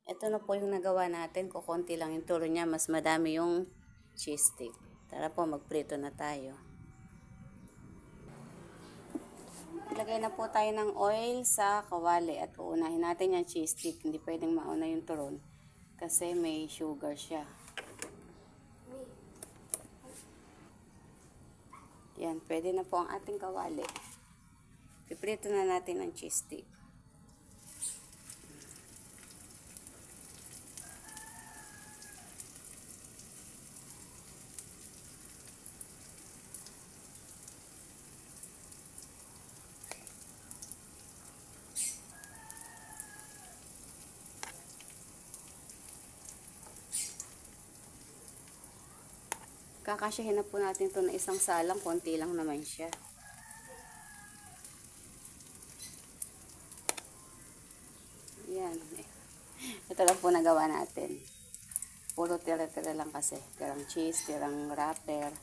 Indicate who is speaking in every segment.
Speaker 1: Ito na po yung nagawa natin. Kukunti lang yung turo niya. Mas madami yung cheese stick. Tara po, magprito na tayo. Ilagay na po tayo ng oil sa kawali at uunahin natin yung cheese stick. Hindi pwedeng mauna yung turon kasi may sugar siya. Yan, pwede na po ang ating kawali. Piprito na natin ang cheese stick. Kakasyahin na po natin ito na isang salang, konti lang naman siya. Yan. Ito lang po nagawa natin. Puro tira-tira lang kasi. Tirang cheese, tirang wrapper.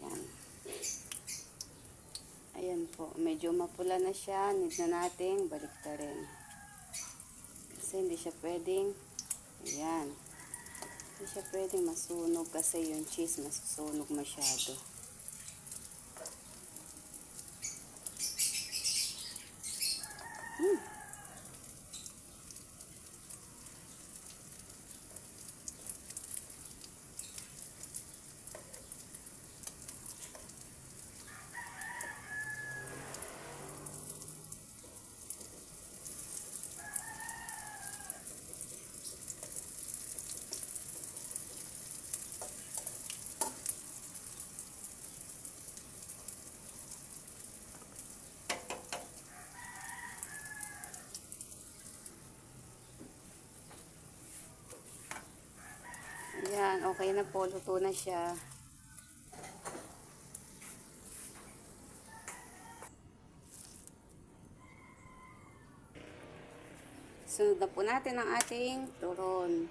Speaker 1: Ayan. Ayan po. Medyo mapula na siya. Need na natin baliktarin. Kasi hindi siya pwedeng, ayan. Hindi siya pwedeng masunog kasi yung cheese masusunog masyado. Ayan, okay na po. Luto na siya. Sunod na po natin ang ating turon.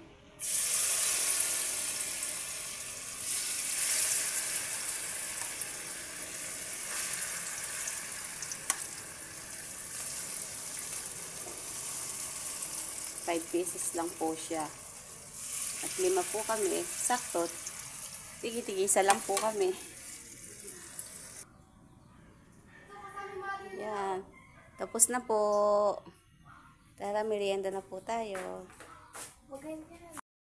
Speaker 1: Five pieces lang po siya. At 5 po kami. Sakto. Tigi-tigisa lang po kami. Yan. Tapos na po. Tara, merienda na po tayo.